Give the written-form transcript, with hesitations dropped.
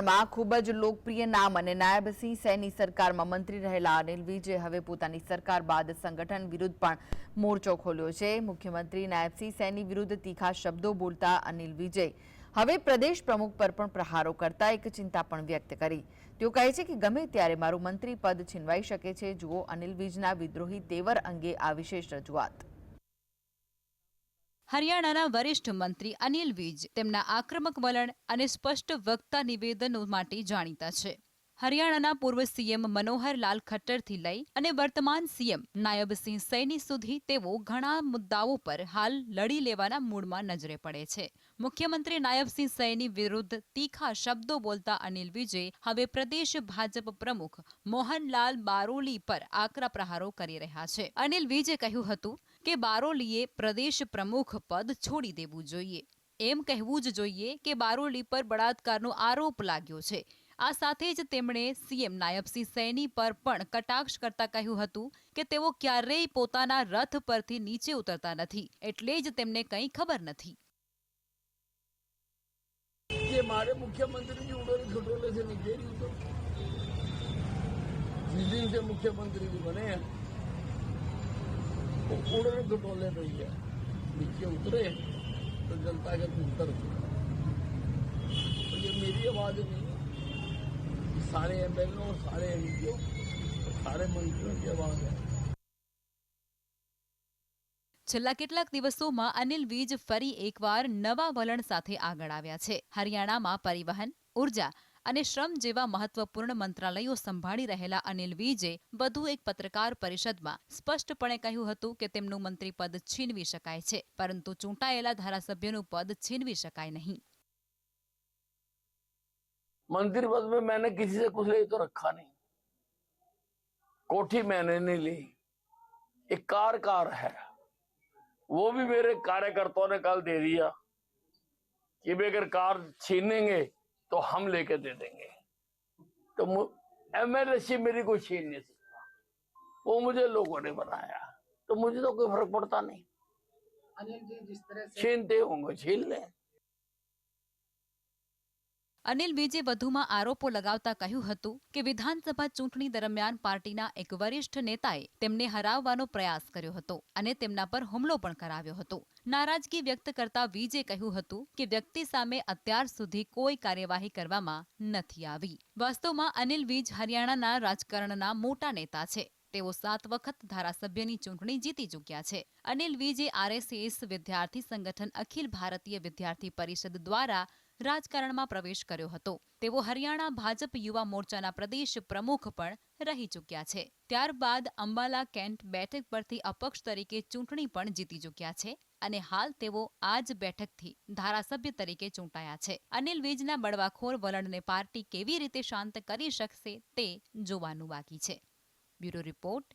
માં ખૂબ જ લોકપ્રિય નામ અને નાયબ સિંહ સૈની સરકારમાં મંત્રી રહેલા અનિલ વિજે હવે પોતાની સરકાર બાદ સંગઠન વિરુદ્ધ પણ મોરચો ખોલ્યો છે। મુખ્યમંત્રી નાયબ સિંહ સૈની વિરુદ્ધ તીખા શબ્દો બોલતા અનિલ વિજે હવે પ્રદેશ પ્રમુખ પર પણ પ્રહારો કરતા એક ચિંતા પણ વ્યક્ત કરી। તેઓ કહે છે કે ગમે ત્યારે મારું મંત્રી પદ છીનવાઈ શકે છે। જુઓ અનિલ વિજના વિદ્રોહી તેવર અંગે આ વિશેષ રજૂઆત। હરિયાણાના વરિષ્ઠ મંત્રી અનિલ વિજ તેમના આક્રમક વલણ અને સ્પષ્ટ વક્તા નિવેદનો માટે જાણીતા છે। હરિયાણાના પૂર્વ સીએમ મનોહરલાલ ખટ્ટરથી લઈ અને વર્તમાન સીએમ નાયબ સિંહ સૈની સુધી તેઓ ઘણા મુદ્દાઓ પર હાલ લડી લેવાના મૂડમાં નજરે પડે છે। મુખ્યમંત્રી નાયબ સિંહ સૈની વિરુદ્ધ તીખા શબ્દો બોલતા અનિલ વિજે હવે પ્રદેશ ભાજપ પ્રમુખ મોહનલાલ બારોલી પર આકરા પ્રહારો કરી રહ્યા છે। અનિલ વિજે કહ્યું હતું કે બારોલીએ પ્રદેશ પ્રમુખ પદ છોડી દેવું જોઈએ। એમ કહેવું જ જોઈએ કે બારોલી પર બળાત્કારનો આરોપ લાગ્યો છે। આ સાથે જ તેમણે સીએમ નાયબ સિંહ સૈની પર પણ કટાક્ષ કરતા કહ્યું હતું કે તેઓ ક્યારેય પોતાના રથ પરથી નીચે ઉતરતા નથી, એટલે જ તેમને કંઈ ખબર નથી। ये हमारे मुख्यमंत्री जी उड़ोले खटोले से निकले नहीं, तो जिस दिन से मुख्यमंत्री जी बने हैं वो उड़ोले खटोले पे ही है। नीचे उतरे तो जनता के उतर तो ये मेरी आवाज नहीं, सारे एमएलए और सारे एमपीओ और सारे मंत्रियों की आवाज है। છેલ્લા કેટલાક દિવસોમાં અનિલ વિજ ફરી એકવાર નવા વલણ સાથે આગળ આવ્યા છે। હરિયાણામાં પરિવહન, ઉર્જા અને શ્રમ જેવા મહત્વપૂર્ણ મંત્રાલયો સંભાળી રહેલા અનિલ વિજે વધુ એક પત્રકાર પરિષદમાં સ્પષ્ટપણે કહ્યું હતું કે તેમનું મંત્રી પદ છીનવી શકાય છે, પરંતુ ચૂંટાયેલા ધારાસભ્યનું પદ છીનવી શકાય નહીં। मंत्री पद में मैंने किसी से कुछ ले तो रखा नहीं, कोठी मैंने नहीं ली, एक कार है, वो भी मेरे कार्यकर्ताओं ने कल दे दिया कि भी अगर कार छीनेंगे तो हम लेके दे देंगे। तो एमएलए मेरी कोई छीन नहीं सकता, वो मुझे लोगों ने बनाया, तो मुझे तो कोई फर्क पड़ता नहीं। अनिल जी जिस तरह से छीनते होंगे छीन लें। અનિલ વિજે વધુમાં આરોપો લગાવતા કહ્યું હતું કે વિધાનસભા ચૂંટણી દરમિયાન પાર્ટીના એક વરિષ્ઠ નેતાએ તેમને હરાવવાનો પ્રયાસ કર્યો હતો અને તેમના પર હુમલો પણ કરાવ્યો હતો। નારાજગી વ્યક્ત કરતા વિજે કહ્યું હતું કે વ્યક્તિ સામે અત્યાર સુધી કોઈ કાર્યવાહી કરવામાં નથી આવી। વાસ્તવમાં અનિલ વિજ હરિયાણાના રાજકારણના મોટા નેતા છે। તેઓ 7 વખત ધારાસભ્યની ચૂંટણી જીતી ચૂક્યા છે। અનિલ વિજે આરએસએસ વિદ્યાર્થી સંગઠન અખિલ ભારતીય વિદ્યાર્થી પરિષદ દ્વારા રાજકારણમાં પ્રવેશ કર્યો હતો। તેઓ હરિયાણા ભાજપ યુવા મોરચાના પ્રદેશ પ્રમુખ પણ રહી ચૂક્યા છે। ત્યારબાદ અંબાલા કેન્ટ બેઠક પરથી અપક્ષ તરીકે ચૂંટણી પણ જીતી ચૂક્યા છે અને હાલ તેઓ આ જ બેઠકથી ધારાસભ્ય તરીકે ચૂંટાયા છે। અનિલ વિજના બળવાખોર વલણને પાર્ટી કેવી રીતે શાંત કરી શકશે તે જોવાનું બાકી છે। Bureau report,